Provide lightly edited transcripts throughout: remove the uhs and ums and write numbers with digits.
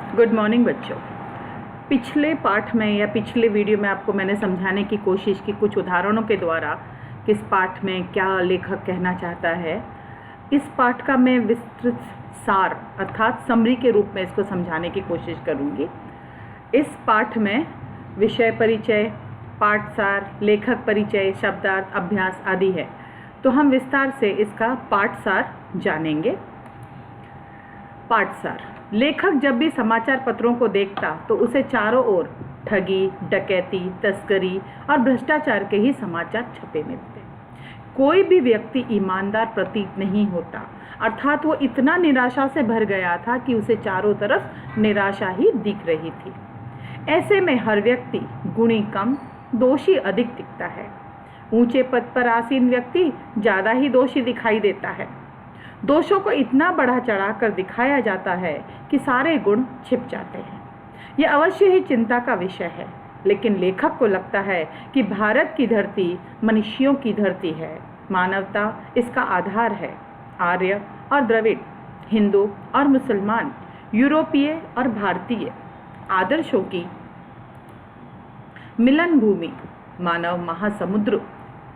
Good morning बच्चों। पिछले पाठ में या पिछले वीडियो में आपको मैंने समझाने की कोशिश की कुछ उदाहरणों के द्वारा किस पाठ में क्या लेखक कहना चाहता है। इस पाठ का मैं विस्तृत सार अर्थात समरी के रूप में इसको समझाने की कोशिश करूँगी। इस पाठ में विषय परिचय, पाठ सार, लेखक परिचय, शब्दार्थ, अभ्यास आदि है, तो हम विस्तार से इसका पाठ सार जानेंगे। पाठ सार: लेखक जब भी समाचार पत्रों को देखता तो उसे चारों ओर ठगी, डकैती, तस्करी और भ्रष्टाचार के ही समाचार छपे मिलते। कोई भी व्यक्ति ईमानदार प्रतीत नहीं होता, अर्थात वो इतना निराशा से भर गया था कि उसे चारों तरफ निराशा ही दिख रही थी। ऐसे में हर व्यक्ति गुणी कम, दोषी अधिक दिखता है। ऊंचे पद पर आसीन व्यक्ति ज़्यादा ही दोषी दिखाई देता है। दोषों को इतना बढ़ा चढ़ा कर दिखाया जाता है कि सारे गुण छिप जाते हैं। यह अवश्य ही चिंता का विषय है, लेकिन लेखक को लगता है कि भारत की धरती मनुष्यों की धरती है। मानवता इसका आधार है। आर्य और द्रविड़, हिंदू और मुसलमान, यूरोपीय और भारतीय आदर्शों की मिलन भूमि मानव महासमुद्र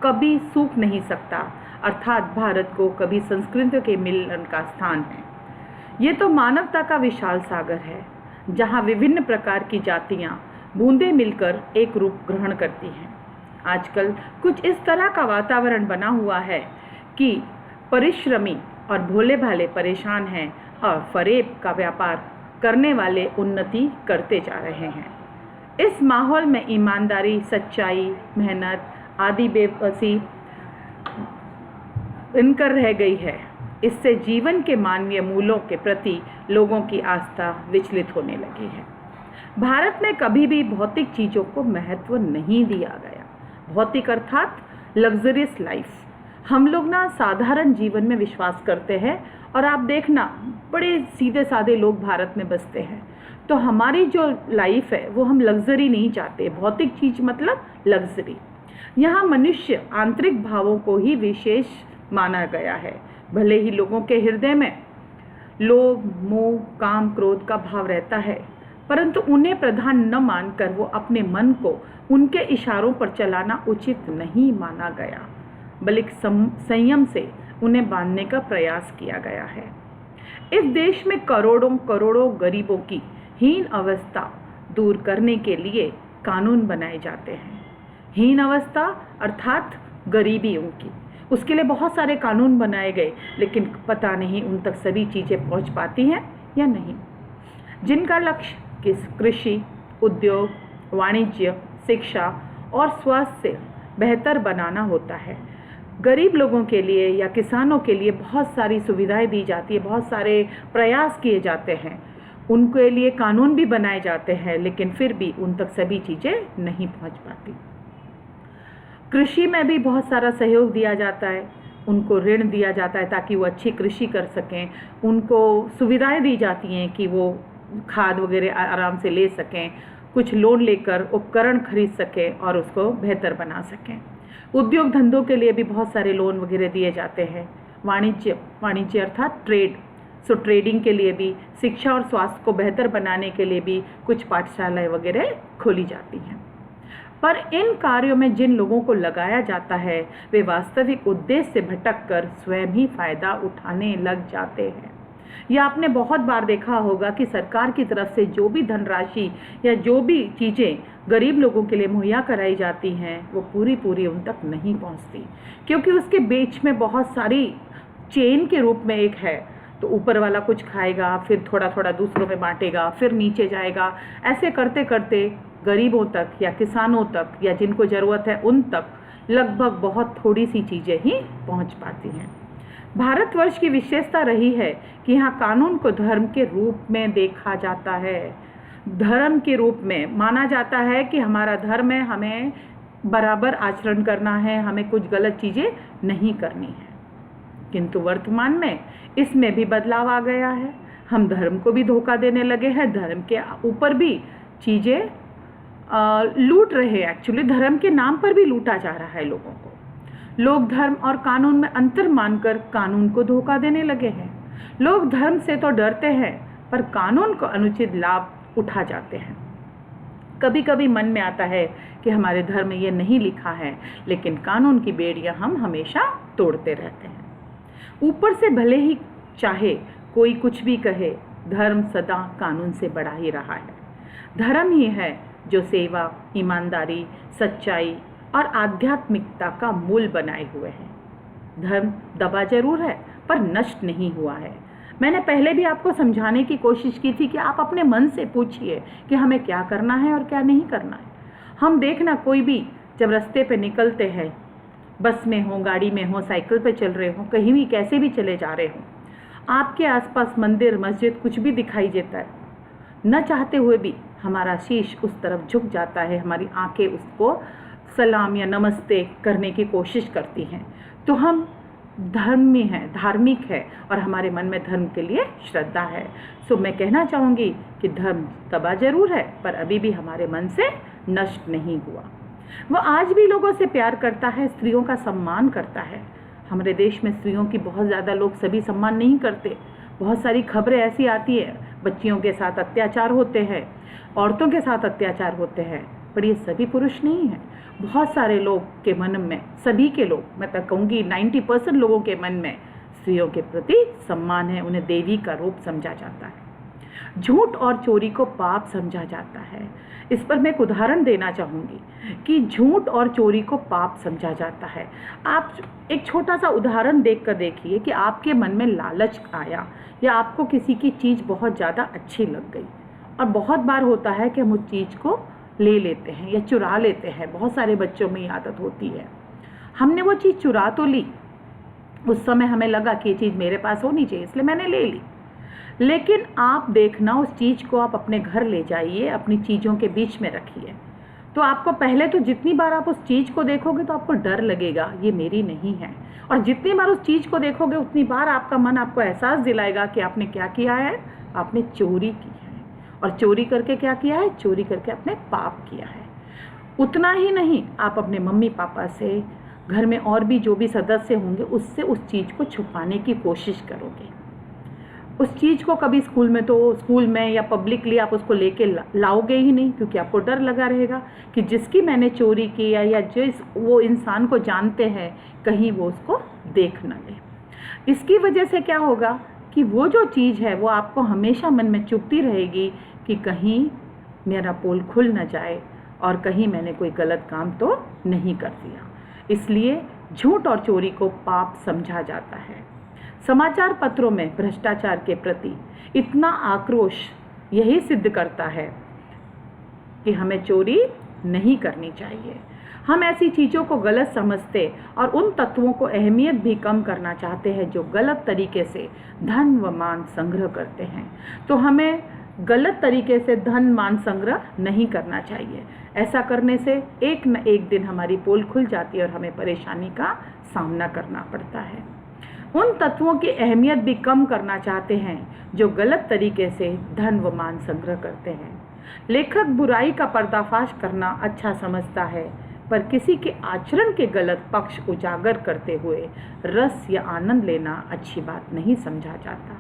कभी सूख नहीं सकता, अर्थात भारत को कभी संस्कृतियों के मिलन का स्थान है। ये तो मानवता का विशाल सागर है, जहाँ विभिन्न प्रकार की जातियाँ बूंदें मिलकर एक रूप ग्रहण करती हैं। आजकल कुछ इस तरह का वातावरण बना हुआ है कि परिश्रमी और भोले भाले परेशान हैं और फरेब का व्यापार करने वाले उन्नति करते जा रहे हैं। इस माहौल में ईमानदारी, सच्चाई, मेहनत आदि बेबसी बनकर रह गई है। इससे जीवन के मानवीय मूल्यों के प्रति लोगों की आस्था विचलित होने लगी है। भारत में कभी भी भौतिक चीज़ों को महत्व नहीं दिया गया। भौतिक अर्थात लग्जरियस लाइफ। हम लोग ना साधारण जीवन में विश्वास करते हैं, और आप देखना बड़े सीधे साधे लोग भारत में बसते हैं। तो हमारी जो लाइफ है वो हम लग्जरी नहीं चाहते। भौतिक चीज़ मतलब लग्जरी। यहाँ मनुष्य आंतरिक भावों को ही विशेष माना गया है। भले ही लोगों के हृदय में लोभ, मोह, काम, क्रोध का भाव रहता है, परंतु उन्हें प्रधान न मानकर वो अपने मन को उनके इशारों पर चलाना उचित नहीं माना गया, बल्कि संयम से उन्हें बांधने का प्रयास किया गया है। इस देश में करोड़ों करोड़ों गरीबों की हीन अवस्था दूर करने के लिए कानून बनाए जाते हैं। हीन अवस्था अर्थात गरीबी उनकी, उसके लिए बहुत सारे कानून बनाए गए, लेकिन पता नहीं उन तक सभी चीज़ें पहुंच पाती हैं या नहीं। जिनका लक्ष्य कृषि, उद्योग, वाणिज्य, शिक्षा और स्वास्थ्य बेहतर बनाना होता है। गरीब लोगों के लिए या किसानों के लिए बहुत सारी सुविधाएं दी जाती है, बहुत सारे प्रयास किए जाते हैं, उनके लिए कानून भी बनाए जाते हैं, लेकिन फिर भी उन तक सभी चीज़ें नहीं पहुंच पाती। कृषि में भी बहुत सारा सहयोग दिया जाता है, उनको ऋण दिया जाता है ताकि वो अच्छी कृषि कर सकें। उनको सुविधाएं दी जाती हैं कि वो खाद वगैरह आराम से ले सकें, कुछ लोन लेकर उपकरण खरीद सकें और उसको बेहतर बना सकें। उद्योग धंधों के लिए भी बहुत सारे लोन वगैरह दिए जाते हैं। वाणिज्य अर्थात ट्रेड, सो ट्रेडिंग के लिए भी, शिक्षा और स्वास्थ्य को बेहतर बनाने के लिए भी कुछ पाठशालाएं वगैरह खोली जाती हैं। पर इन कार्यों में जिन लोगों को लगाया जाता है वे वास्तविक उद्देश्य से भटककर स्वयं ही फायदा उठाने लग जाते हैं। यह आपने बहुत बार देखा होगा कि सरकार की तरफ से जो भी धनराशि या जो भी चीज़ें गरीब लोगों के लिए मुहैया कराई जाती हैं वो पूरी उन तक नहीं पहुंचती, क्योंकि उसके बीच में बहुत सारी चेन के रूप में एक है। तो ऊपर वाला कुछ खाएगा, फिर थोड़ा थोड़ा दूसरों में बांटेगा, फिर नीचे जाएगा। ऐसे करते करते गरीबों तक या किसानों तक या जिनको ज़रूरत है उन तक लगभग बहुत थोड़ी सी चीज़ें ही पहुंच पाती हैं। भारतवर्ष की विशेषता रही है कि यहाँ कानून को धर्म के रूप में देखा जाता है। धर्म के रूप में माना जाता है कि हमारा धर्म है, हमें बराबर आचरण करना है, हमें कुछ गलत चीज़ें नहीं करनी है। किंतु वर्तमान में इसमें भी बदलाव आ गया है। हम धर्म को भी धोखा देने लगे हैं, धर्म के ऊपर भी चीज़ें लूट रहे हैं। एक्चुअली धर्म के नाम पर भी लूटा जा रहा है लोगों को। लोग धर्म और कानून में अंतर मानकर कानून को धोखा देने लगे हैं। लोग धर्म से तो डरते हैं, पर कानून को अनुचित लाभ उठा जाते हैं। कभी कभी मन में आता है कि हमारे धर्म में ये नहीं लिखा है, लेकिन कानून की बेड़ियां हम हमेशा तोड़ते रहते हैं। ऊपर से भले ही चाहे कोई कुछ भी कहे, धर्म सदा कानून से बड़ा ही रहा है। धर्म ही है जो सेवा, ईमानदारी, सच्चाई और आध्यात्मिकता का मूल बनाए हुए है। धर्म दबा जरूर है पर नष्ट नहीं हुआ है। मैंने पहले भी आपको समझाने की कोशिश की थी कि आप अपने मन से पूछिए कि हमें क्या करना है और क्या नहीं करना है। हम देखना, कोई भी जब रास्ते पे निकलते हैं, बस में हो, गाड़ी में हो, साइकिल पे चल रहे हो, कहीं भी कैसे भी चले जा रहे हो, आपके आसपास मंदिर, मस्जिद कुछ भी दिखाई देता है, न चाहते हुए भी हमारा शीश उस तरफ झुक जाता है, हमारी आंखें उसको सलाम या नमस्ते करने की कोशिश करती हैं। तो हम धर्मी हैं, धार्मिक है और हमारे मन में धर्म के लिए श्रद्धा है। सो मैं कहना चाहूँगी कि धर्म दबा जरूर है पर अभी भी हमारे मन से नष्ट नहीं हुआ। वह आज भी लोगों से प्यार करता है, स्त्रियों का सम्मान करता है। हमारे देश में स्त्रियों की बहुत ज़्यादा लोग सभी सम्मान नहीं करते। बहुत सारी खबरें ऐसी आती है, बच्चियों के साथ अत्याचार होते हैं, औरतों के साथ अत्याचार होते हैं, पर ये सभी पुरुष नहीं है। बहुत सारे लोग के मन में, सभी के लोग, मैं तो कहूँगी 90% लोगों के मन में स्त्रियों के प्रति सम्मान है, उन्हें देवी का रूप समझा जाता है। झूठ और चोरी को पाप समझा जाता है। इस पर मैं एक उदाहरण देना चाहूँगी कि झूठ और चोरी को पाप समझा जाता है। आप एक छोटा सा उदाहरण देख कर देखिए कि आपके मन में लालच आया या आपको किसी की चीज़ बहुत ज़्यादा अच्छी लग गई, और बहुत बार होता है कि हम उस चीज़ को ले लेते हैं या चुरा लेते हैं। बहुत सारे बच्चों में ये आदत होती है। हमने वो चीज़ चुरा तो ली, उस समय हमें लगा कि ये चीज़ मेरे पास होनी चाहिए इसलिए मैंने ले ली, लेकिन आप देखना उस चीज़ को आप अपने घर ले जाइए, अपनी चीज़ों के बीच में रखिए, तो आपको पहले तो जितनी बार आप उस चीज़ को देखोगे तो आपको डर लगेगा ये मेरी नहीं है, और जितनी बार उस चीज़ को देखोगे उतनी बार आपका मन आपको एहसास दिलाएगा कि आपने क्या किया है, आपने चोरी की है। और चोरी करके क्या किया है? चोरी करके आपने पाप किया है। उतना ही नहीं, आप अपने मम्मी पापा से, घर में और भी जो भी सदस्य होंगे उससे उस चीज़ को छुपाने की कोशिश करोगे। उस चीज़ को कभी स्कूल में या पब्लिकली आप उसको लेके लाओगे ही नहीं, क्योंकि आपको डर लगा रहेगा कि जिसकी मैंने चोरी की या जिस वो इंसान को जानते हैं कहीं वो उसको देख न ले। इसकी वजह से क्या होगा कि वो जो चीज़ है वो आपको हमेशा मन में चुभती रहेगी कि कहीं मेरा पोल खुल न जाए और कहीं मैंने कोई गलत काम तो नहीं कर दिया। इसलिए झूठ और चोरी को पाप समझा जाता है। समाचार पत्रों में भ्रष्टाचार के प्रति इतना आक्रोश यही सिद्ध करता है कि हमें चोरी नहीं करनी चाहिए। हम ऐसी चीज़ों को गलत समझते और उन तत्वों को अहमियत भी कम करना चाहते हैं जो गलत तरीके से धन व मान संग्रह करते हैं। तो हमें गलत तरीके से धन मान संग्रह नहीं करना चाहिए। ऐसा करने से एक न एक दिन हमारी पोल खुल जाती है और हमें परेशानी का सामना करना पड़ता है। उन तत्वों की अहमियत भी कम करना चाहते हैं जो गलत तरीके से धन व मान संग्रह करते हैं। लेखक बुराई का पर्दाफाश करना अच्छा समझता है, पर किसी के आचरण के गलत पक्ष उजागर करते हुए रस या आनंद लेना अच्छी बात नहीं समझा जाता।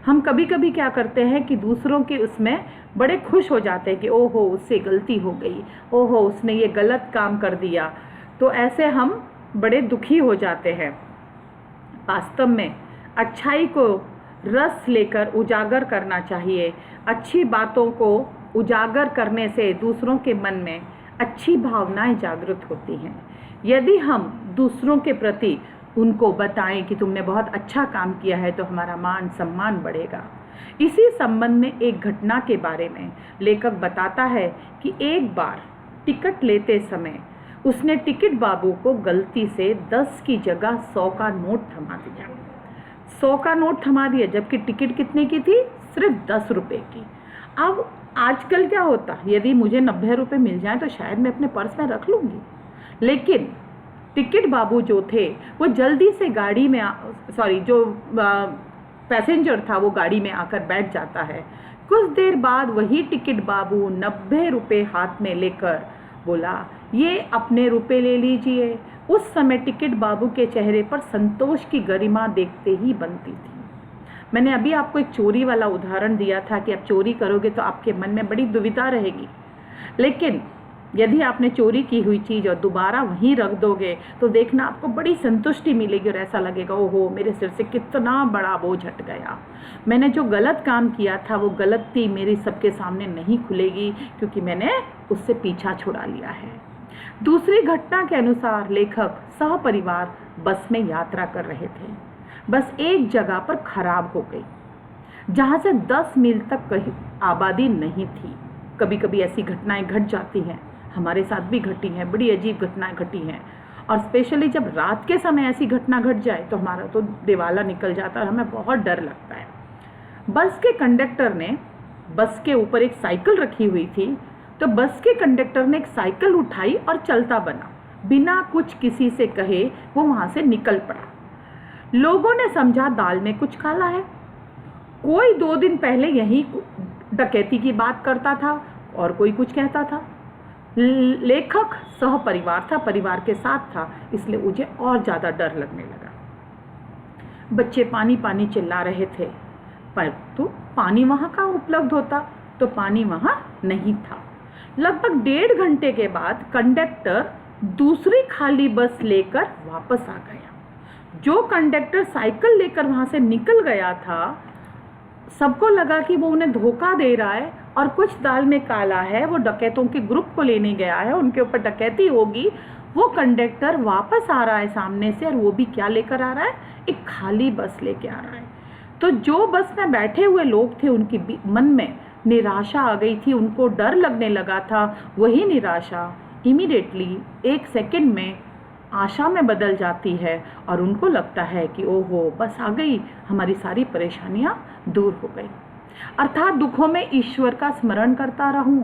हम कभी कभी क्या करते हैं कि दूसरों के उसमें बड़े खुश हो जाते हैं कि ओहो उससे गलती हो गई, ओहो उसने ये गलत काम कर दिया, तो ऐसे हम बड़े दुखी हो जाते हैं। वास्तव में अच्छाई को रस लेकर उजागर करना चाहिए। अच्छी बातों को उजागर करने से दूसरों के मन में अच्छी भावनाएं जागृत होती हैं। यदि हम दूसरों के प्रति उनको बताएं कि तुमने बहुत अच्छा काम किया है तो हमारा मान सम्मान बढ़ेगा। इसी संबंध में एक घटना के बारे में लेखक बताता है कि एक बार टिकट लेते समय उसने टिकट बाबू को गलती से 10 की जगह 100 का नोट थमा दिया। 100 का नोट थमा दिया, जबकि टिकट कितने की थी? सिर्फ 10 रुपये की। अब आजकल क्या होता, यदि मुझे 90 रुपये मिल जाए तो शायद मैं अपने पर्स में रख लूँगी, लेकिन टिकट बाबू जो थे वो जल्दी से गाड़ी में जो पैसेंजर था वो गाड़ी में आकर बैठ जाता है। कुछ देर बाद वही टिकट बाबू 90 रुपये हाथ में लेकर बोला, ये अपने रुपए ले लीजिए। उस समय टिकट बाबू के चेहरे पर संतोष की गरिमा देखते ही बनती थी। मैंने अभी आपको एक चोरी वाला उदाहरण दिया था कि आप चोरी करोगे तो आपके मन में बड़ी दुविधा रहेगी, लेकिन यदि आपने चोरी की हुई चीज़ और दोबारा वहीं रख दोगे तो देखना आपको बड़ी संतुष्टि मिलेगी और ऐसा लगेगा ओहो मेरे सिर से कितना बड़ा बोझ हट गया। मैंने जो गलत काम किया था वो गलती मेरी सबके सामने नहीं खुलेगी क्योंकि मैंने उससे पीछा छुड़ा लिया है। दूसरी घटना के अनुसार लेखक सहपरिवार बस में यात्रा कर रहे थे। बस एक जगह पर खराब हो गई जहाँ से 10 मील तक कहीं आबादी नहीं थी। कभी कभी ऐसी घटनाएं घट जाती हैं, हमारे साथ भी घटी हैं, बड़ी अजीब घटनाएं घटी हैं। और स्पेशली जब रात के समय ऐसी घटना घट जाए तो हमारा तो दिवाला निकल जाता है, हमें बहुत डर लगता है। बस के कंडक्टर ने, बस के ऊपर एक साइकिल रखी हुई थी, तो बस के कंडक्टर ने एक साइकिल उठाई और चलता बना, बिना कुछ किसी से कहे वो वहाँ से निकल पड़ा। लोगों ने समझा दाल में कुछ काला है। कोई 2 दिन पहले यही डकैती की बात करता था और कोई कुछ कहता था। लेखक सहपरिवार था, परिवार के साथ था, इसलिए मुझे और ज़्यादा डर लगने लगा। बच्चे पानी पानी चिल्ला रहे थे, पर तो पानी वहाँ का उपलब्ध होता, तो पानी वहाँ नहीं था। लगभग 1.5 घंटे के बाद कंडक्टर दूसरी खाली बस लेकर वापस आ गया। जो कंडक्टर साइकिल लेकर वहाँ से निकल गया था, सबको लगा कि वो उन्हें धोखा दे रहा है और कुछ दाल में काला है, वो डकैतों के ग्रुप को लेने गया है, उनके ऊपर डकैती होगी। वो कंडक्टर वापस आ रहा है सामने से, और वो भी क्या लेकर आ रहा है? एक खाली बस लेके आ रहा है। तो जो बस में बैठे हुए लोग थे उनके मन में निराशा आ गई थी, उनको डर लगने लगा था। वही निराशा इमीडिएटली 1 सेकंड में आशा में बदल जाती है और उनको लगता है कि ओहो बस आ गई, हमारी सारी परेशानियां दूर हो गई। अर्थात दुखों में ईश्वर का स्मरण करता रहूं।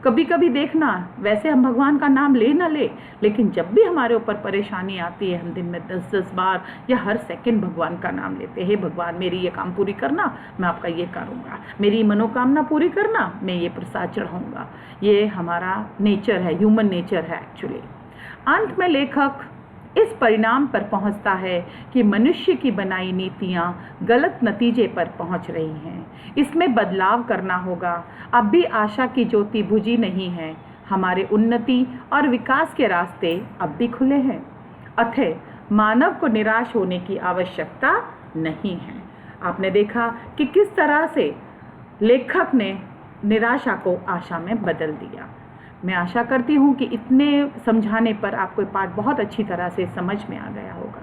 कभी कभी देखना, वैसे हम भगवान का नाम ले ना ले, लेकिन जब भी हमारे ऊपर परेशानी आती है हम दिन में 10-10 बार या हर सेकंड भगवान का नाम लेते हैं। हे भगवान मेरी ये काम पूरी करना, मैं आपका ये करूँगा, मेरी मनोकामना पूरी करना, मैं ये प्रसाद चढ़ाऊँगा। ये हमारा नेचर है, ह्यूमन नेचर है एक्चुअली। अंत में लेखक इस परिणाम पर पहुंचता है कि मनुष्य की बनाई नीतियां गलत नतीजे पर पहुंच रही हैं। इसमें बदलाव करना होगा। अब भी आशा की ज्योति बुझी नहीं है। हमारे उन्नति और विकास के रास्ते अब भी खुले हैं। अतः मानव को निराश होने की आवश्यकता नहीं है। आपने देखा कि किस तरह से लेखक ने निराशा को आशा में बदल दिया। मैं आशा करती हूँ कि इतने समझाने पर आपको पाठ बहुत अच्छी तरह से समझ में आ गया होगा।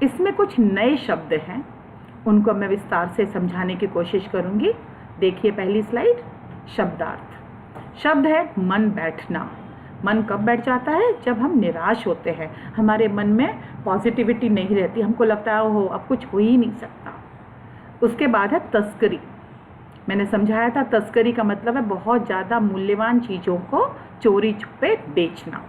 इसमें कुछ नए शब्द हैं, उनको मैं विस्तार से समझाने की कोशिश करूँगी। देखिए पहली स्लाइड, शब्दार्थ। शब्द है मन बैठना। मन कब बैठ जाता है? जब हम निराश होते हैं, हमारे मन में पॉजिटिविटी नहीं रहती, हमको लगता है ओहो अब कुछ हो ही नहीं सकता। उसके बाद है तस्करी। मैंने समझाया था तस्करी का मतलब है बहुत ज़्यादा मूल्यवान चीज़ों को चोरी छुपे बेचना।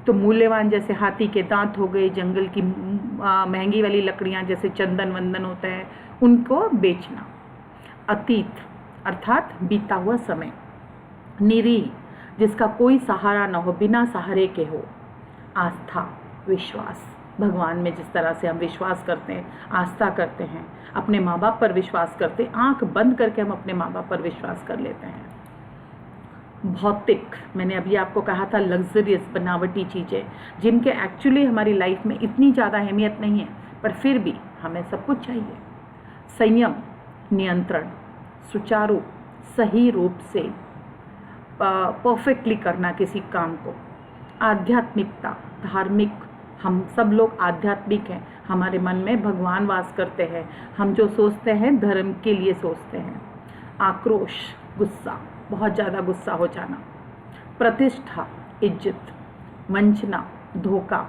तो मूल्यवान जैसे हाथी के दांत हो गए, जंगल की महंगी वाली लकड़ियाँ जैसे चंदन वंदन होता है, उनको बेचना। अतीत अर्थात बीता हुआ समय। निरीह जिसका कोई सहारा न हो, बिना सहारे के हो। आस्था विश्वास, भगवान में जिस तरह से हम विश्वास करते हैं, आस्था करते हैं, अपने माँ बाप पर विश्वास करते हैं, आंख बंद करके हम अपने माँ बाप पर विश्वास कर लेते हैं। भौतिक, मैंने अभी आपको कहा था लग्जरियस बनावटी चीज़ें जिनके एक्चुअली हमारी लाइफ में इतनी ज़्यादा अहमियत नहीं है, पर फिर भी हमें सब कुछ चाहिए। संयम नियंत्रण, सुचारू सही रूप से परफेक्टली करना किसी काम को। आध्यात्मिकता धार्मिक, हम सब लोग आध्यात्मिक हैं, हमारे मन में भगवान वास करते हैं, हम जो सोचते हैं धर्म के लिए सोचते हैं। आक्रोश गुस्सा, बहुत ज़्यादा गुस्सा हो जाना। प्रतिष्ठा इज्जत, वंचना धोखा।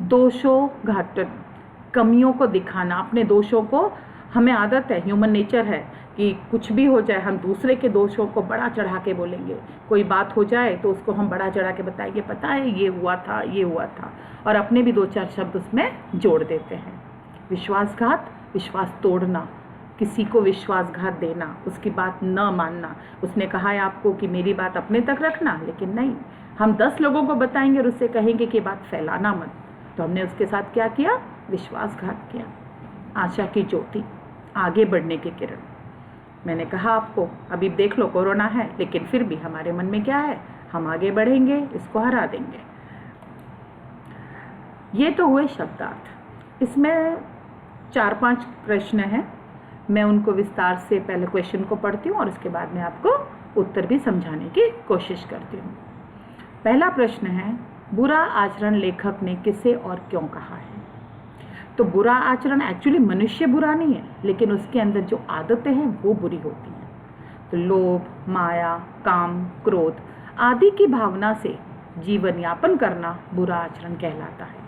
दोषोघाटन, कमियों को दिखाना, अपने दोषों को, हमें आदत है, ह्यूमन नेचर है कि कुछ भी हो जाए हम दूसरे के दोषों को बड़ा चढ़ा के बोलेंगे। कोई बात हो जाए तो उसको हम बड़ा चढ़ा के बताएंगे, पता है ये हुआ था, ये हुआ था, और अपने भी 2-4 शब्द उसमें जोड़ देते हैं। विश्वासघात, विश्वास तोड़ना, किसी को विश्वासघात देना, उसकी बात न मानना। उसने कहा है आपको कि मेरी बात अपने तक रखना, लेकिन नहीं, हम 10 लोगों को बताएंगे और उससे कहेंगे कि बात फैलाना मत। तो हमने उसके साथ क्या किया? विश्वासघात किया। आशा की ज्योति, आगे बढ़ने की किरण। मैंने कहा आपको, अभी देख लो कोरोना है, लेकिन फिर भी हमारे मन में क्या है, हम आगे बढ़ेंगे, इसको हरा देंगे। ये तो हुए शब्दार्थ। इसमें 4-5 प्रश्न हैं, मैं उनको विस्तार से पहले क्वेश्चन को पढ़ती हूँ और उसके बाद में आपको उत्तर भी समझाने की कोशिश करती हूँ। पहला प्रश्न है, बुरा आचरण लेखक ने किसे और क्यों कहा है? तो बुरा आचरण एक्चुअली मनुष्य बुरा नहीं है, लेकिन उसके अंदर जो आदतें हैं वो बुरी होती हैं। तो लोभ, माया, काम, क्रोध आदि की भावना से जीवन यापन करना बुरा आचरण कहलाता है,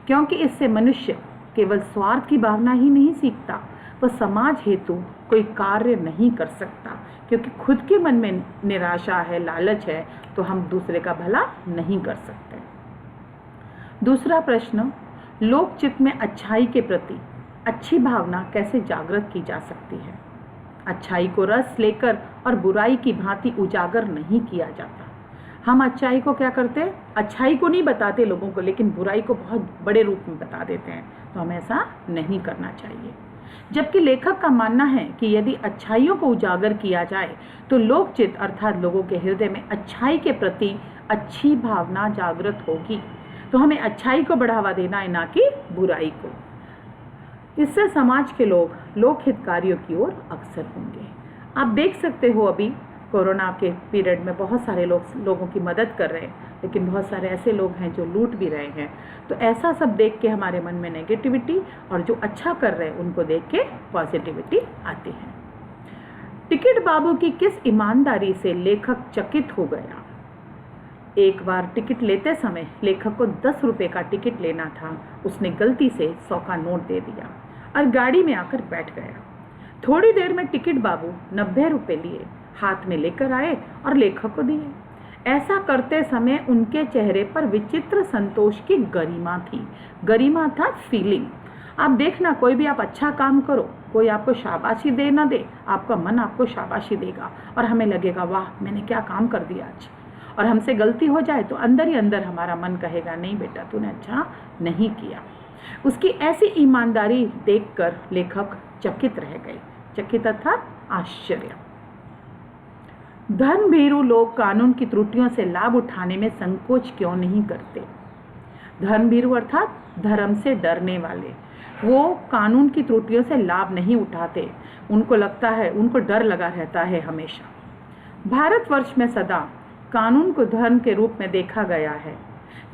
क्योंकि इससे मनुष्य केवल स्वार्थ की भावना ही नहीं सीखता, वह समाज हेतु कोई कार्य नहीं कर सकता, क्योंकि खुद के मन में निराशा है, लालच है, तो हम दूसरे का भला नहीं कर सकते। दूसरा प्रश्न, लोक चित्त में अच्छाई के प्रति अच्छी भावना कैसे जागृत की जा सकती है? अच्छाई को रस लेकर और बुराई की भांति उजागर नहीं किया जाता। हम अच्छाई को क्या करते हैं, अच्छाई को नहीं बताते लोगों को, लेकिन बुराई को बहुत बड़े रूप में बता देते हैं। तो हमें ऐसा नहीं करना चाहिए। जबकि लेखक का मानना है कि यदि अच्छाइयों को उजागर किया जाए तो लोकचित्त अर्थात लोगों के हृदय में अच्छाई के प्रति अच्छी भावना जागृत होगी। तो हमें अच्छाई को बढ़ावा देना है, ना कि बुराई को। इससे समाज के लोग लोक हितकारियों की ओर अग्रसर होंगे। आप देख सकते हो अभी कोरोना के पीरियड में बहुत सारे लोगों की मदद कर रहे हैं, लेकिन बहुत सारे ऐसे लोग हैं जो लूट भी रहे हैं। तो ऐसा सब देख के हमारे मन में नेगेटिविटी, और जो अच्छा कर रहे हैं उनको देख के पॉजिटिविटी आती है। टिकट बाबू की किस ईमानदारी से लेखक चकित हो गया? एक बार टिकट लेते समय लेखक को 10 रुपये का टिकट लेना था। उसने गलती से 100 का नोट दे दिया और गाड़ी में आकर बैठ गया। थोड़ी देर में टिकट बाबू 90 रुपये लिए हाथ में लेकर आए और लेखक को दिए। ऐसा करते समय उनके चेहरे पर विचित्र संतोष की गरिमा थी। गरिमा था फीलिंग। आप देखना, कोई भी आप अच्छा काम करो, कोई आपको शाबाशी दे ना दे, आपका मन आपको शाबाशी देगा और हमें लगेगा वाह मैंने क्या काम कर दिया आज। और हमसे गलती हो जाए तो अंदर ही अंदर हमारा मन कहेगा नहीं बेटा तूने अच्छा नहीं किया। उसकी ऐसी ईमानदारी देखकर लेखक चकित रह गए। चकित अर्थात आश्चर्य। धर्मभीरू लोग कानून की त्रुटियों से लाभ उठाने में संकोच क्यों नहीं करते? धर्मभीरू अर्थात धर्म से डरने वाले, वो कानून की त्रुटियों से लाभ नहीं उठाते। उनको लगता है, उनको डर लगा रहता है हमेशा। भारतवर्ष में सदा कानून को धर्म के रूप में देखा गया है।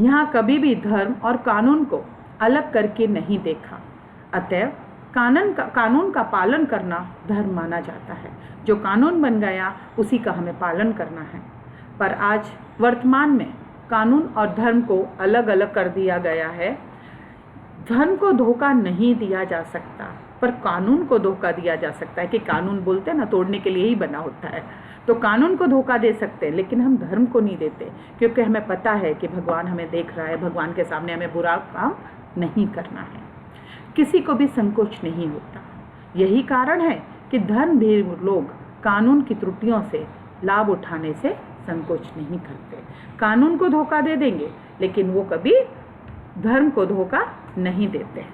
यहाँ कभी भी धर्म और कानून को अलग करके नहीं देखा। अतएव कानून का पालन करना धर्म माना जाता है। जो कानून बन गया उसी का हमें पालन करना है। पर आज वर्तमान में कानून और धर्म को अलग अलग कर दिया गया है। धर्म को धोखा नहीं दिया जा सकता, पर कानून को धोखा दिया जा सकता है। कि कानून बोलते हैं ना, तोड़ने के लिए ही बना होता है। तो कानून को धोखा दे सकते हैं, लेकिन हम धर्म को नहीं देते, क्योंकि हमें पता है कि भगवान हमें देख रहा है। भगवान के सामने हमें बुरा काम नहीं करना है। किसी को भी संकोच नहीं होता। यही कारण है कि धर्मभीरू लोग कानून की त्रुटियों से लाभ उठाने से संकोच नहीं करते। कानून को धोखा दे देंगे, लेकिन वो कभी धर्म को धोखा नहीं देते।